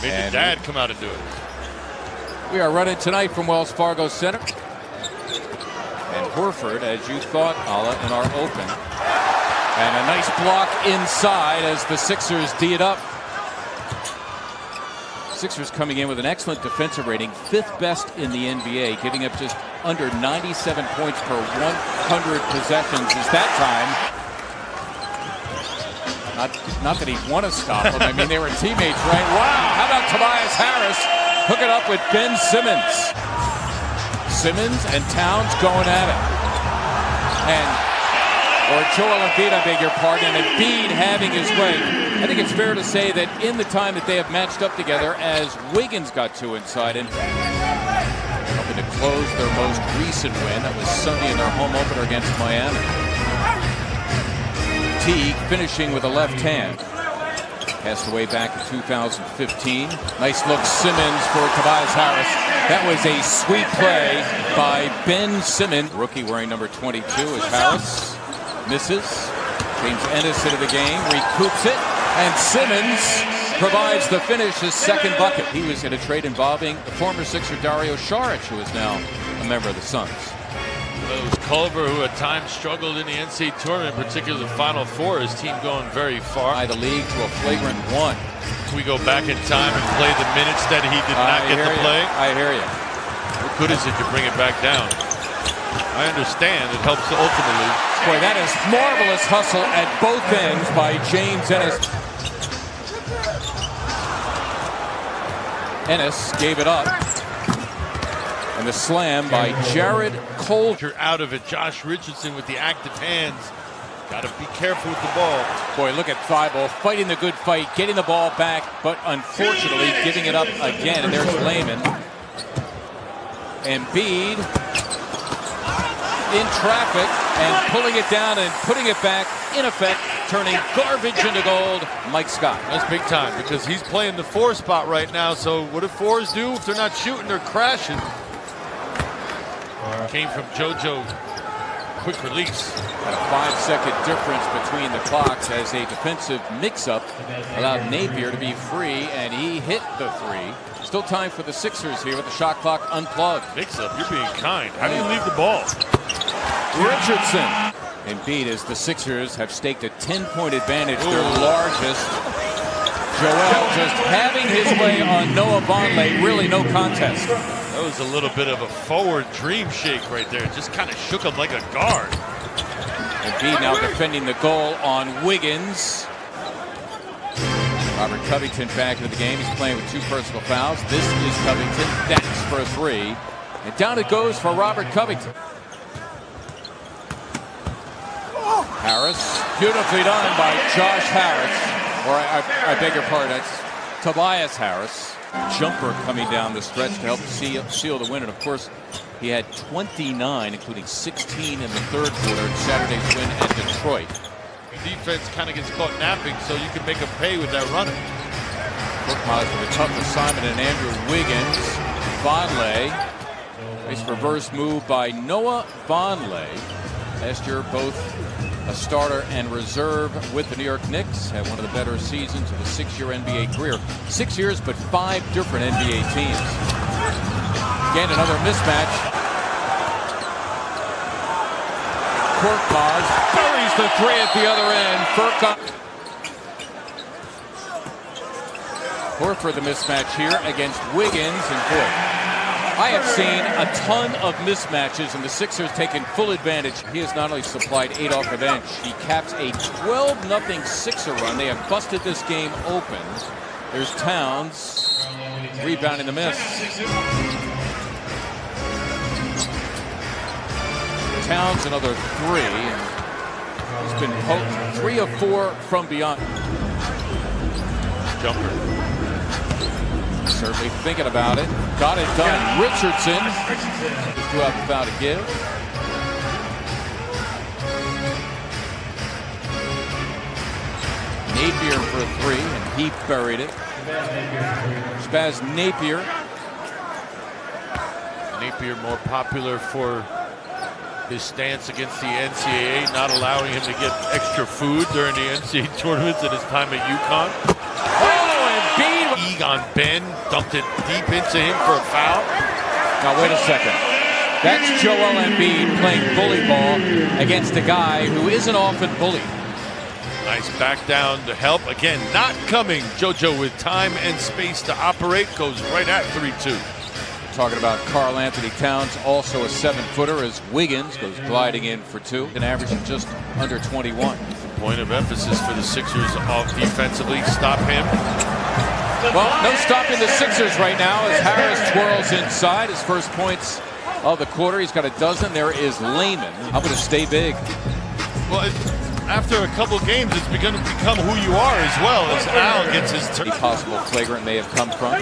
Made your dad come out and do it. We are running tonight from Wells Fargo Center. And Horford, as you thought, Ala, in our open. And a nice block inside as the Sixers D it up. Sixers coming in with an excellent defensive rating, 5th best in the NBA, giving up just under 97 points per 100 possessions. Is that time? Not that he'd want to stop them. I mean, they were teammates, right? Wow! How about Tobias Harris hooking up with Ben Simmons? Simmons and Towns going at it. Or Joel Embiid, I beg your pardon, and Embiid having his way. I think it's fair to say that in the time that they have matched up together, as Wiggins got too inside and helping to close their most recent win, that was Sunday in their home opener against Miami. Teague finishing with a left hand. Passed away back in 2015. Nice look, Simmons for Tobias Harris. That was a sweet play by Ben Simmons. Rookie wearing number 22 is Harris. Misses. James Ennis into the game, recoups it, and Simmons provides the finish, his second bucket. He was in a trade involving the former Sixer Dario Saric, who is now a member of the Suns. It was Culver who at times struggled in the NCAA tournament, particularly the Final Four. His team going very far. By the league to a flagrant 1. Can we go back in time and play the minutes that he did not get to play? I hear you. What good is it to bring it back down? I understand it helps ultimately. Boy, that is marvelous hustle at both ends by James Ennis. Ennis gave it up. And the slam by Jared Coulter. Out of it. Josh Richardson with the active hands. Got to be careful with the ball. Boy, look at Thibault fighting the good fight, getting the ball back, but unfortunately giving it up again. And there's Layman. Embiid in traffic and pulling it down and putting it back, in effect, turning garbage into gold. Mike Scott. That's big time because he's playing the 4 spot right now. So what do 4s do? If they're not shooting, they're crashing. Came from JoJo. Quick release. Got a 5-second difference between the clocks as a defensive mix-up allowed Napier to be free, and he hit the 3. Still time for the Sixers here with the shot clock unplugged. Mix-up, you're being kind. How do you leave the ball? Richardson. Embiid, as the Sixers have staked a 10-point advantage, their largest. Joel just having his way on Noah Vonleh, really no contest. That was a little bit of a forward dream shake right there. Just kind of shook him like a guard. Embiid now defending the goal on Wiggins. Robert Covington back into the game. He's playing with 2 personal fouls. This is Covington. That's for a 3. And down it goes for Robert Covington. Harris, beautifully done by Josh Harris. Or I beg your pardon, that's Tobias Harris. Jumper coming down the stretch to help seal the win. And of course, he had 29, including 16 in the 3rd quarter in Saturday's win at Detroit. Defense kind of gets caught napping, so you can make them pay with that running. Korkmaz with a tough assignment, and Andrew Wiggins. Vonleh. Nice reverse move by Noah Vonleh. Last year, both a starter and reserve with the New York Knicks. Had one of the better seasons of a 6-year NBA career. 6 years, but 5 different NBA teams. Again, another mismatch. Korkmaz buries the 3 at the other end. Horford the mismatch here against Wiggins, and boy, I have seen a ton of mismatches, and the Sixers taking full advantage. He has not only supplied 8 off the bench, he caps a 12-0 Sixer run. They have busted this game open. There's Towns rebounding the miss. Towns another 3. He's been potent. 3 of 4 from beyond. Jumper. Certainly thinking about it. Got it done. Richardson just threw out the foul to give. Napier for a 3, and he buried it. Spaz Napier. Napier more popular for his stance against the NCAA, not allowing him to get extra food during the NCAA tournaments at his time at UConn. Oh, and Embiid on Ben, dumped it deep into him for a foul. Now wait a second. That's Joel Embiid playing bully ball against a guy who isn't often bullied. Nice back down to help. Again, not coming. JoJo with time and space to operate. Goes right at 3-2. Talking about Karl Anthony Towns, also a 7-footer, as Wiggins goes gliding in for 2, an average of just under 21. Point of emphasis for the Sixers defensively. Stop him. Well, no stopping the Sixers right now as Harris twirls inside. His first points of the quarter. He's got a dozen. There is Layman. I'm going to stay big. Well, after a couple games, it's begun to become who you are as well as Al gets his turn. Any possible flagrant may have come from.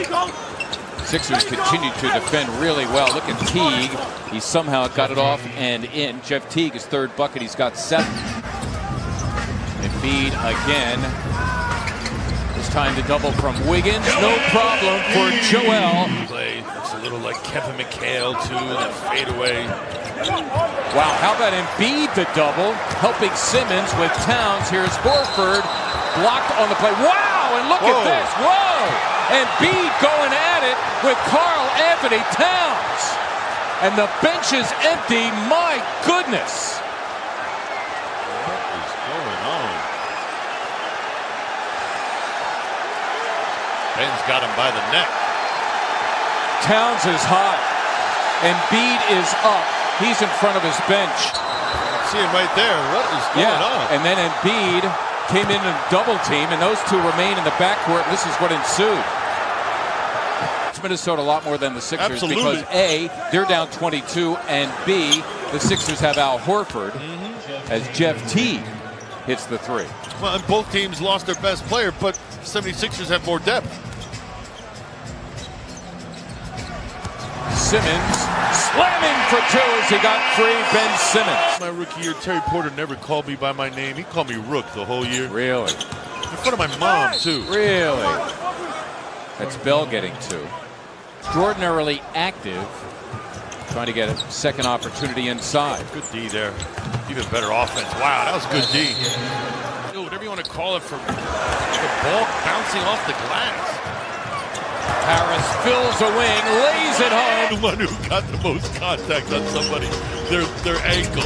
Sixers continue to defend really well. Look at Teague. He somehow got it off and in. Jeff Teague, his third bucket. He's got 7. Embiid again. This time to double from Wiggins. No problem for Joel. Play. It's a little like Kevin McHale too. That fadeaway. Wow, how about Embiid the double, helping Simmons with Towns. Here's Horford, blocked on the play. Wow, and look at this. Whoa! Embiid going at it with Karl Anthony Towns. And the bench is empty. My goodness. What is going on? Ben's got him by the neck. Towns is hot. Embiid is up. He's in front of his bench. See him right there. What is going on? And then Embiid came in and double team, and those two remain in the backcourt. This is what ensued. It's Minnesota a lot more than the Sixers. Absolutely. Because A, they're down 22, and B, the Sixers have Al Horford as Jeff Teague hits the 3. Well, and both teams lost their best player, but 76ers have more depth. Simmons slamming for 2 as he got free. Ben Simmons. My rookie year, Terry Porter never called me by my name. He called me Rook the whole year. Really? In front of my mom, too. Really? That's Bell getting 2. Extraordinarily active, trying to get a second opportunity inside. Good D there. Even better offense. Wow, that was good D. Whatever you want to call it, for the ball bouncing off the glass. Harris fills a wing, lays it home. The one who got the most contact on somebody, their ankle.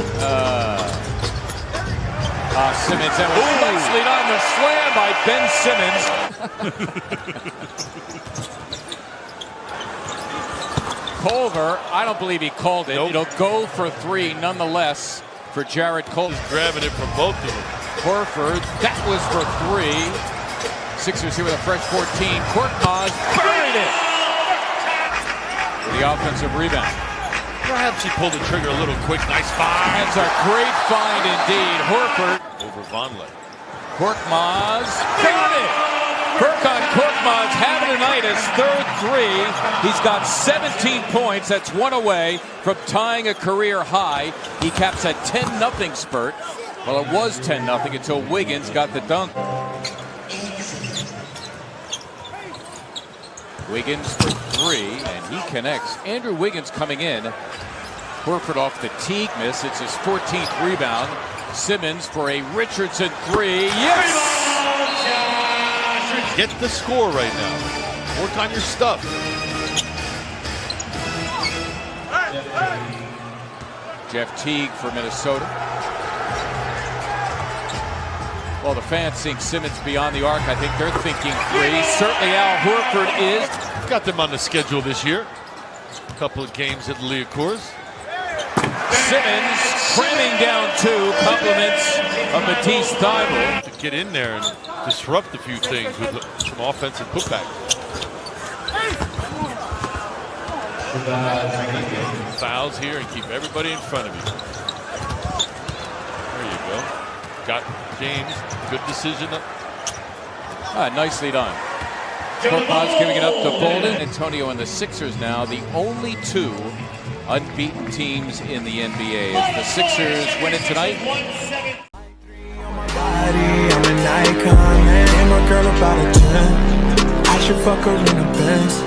Simmons, that was nicely done. The slam by Ben Simmons. Culver, I don't believe he called it. Nope. It'll go for 3 nonetheless for Jarrett Culver. Grabbing it from both of them. Horford, that was for 3. Sixers here with a fresh 14. Korkmaz buried it for the offensive rebound. Perhaps he pulled the trigger a little quick. Nice find. That's a great find indeed. Horford Over Vonleh. Korkmaz got it. Furkan Korkmaz having a night, his third 3. He's got 17 points. That's 1 away from tying a career high. He caps a 10-0 spurt. Well, it was 10-0 until Wiggins got the dunk. Wiggins for 3, and he connects. Andrew Wiggins coming in. Horford off the Teague miss. It's his 14th rebound. Simmons for a Richardson 3. Yes! Get the score right now. Work on your stuff. Jeff Teague for Minnesota. Well, the fans seeing Simmons beyond the arc. I think they're thinking 3. Certainly Al Horford is. Got them on the schedule this year. A couple of games at Liacouras. Simmons cramming down 2. Compliments of Matisse Thybulle. To get in there and disrupt a few things with some offensive putback. Fouls here and keep everybody in front of you. There you go. Got James. Good decision. Nicely done. Korkmaz giving it up to Bolden. Antonio and the Sixers now the only 2 unbeaten teams in the NBA. As the Sixers win it tonight. I'm an icon, man. And my girl about a 10. I should fuck her in the Benz.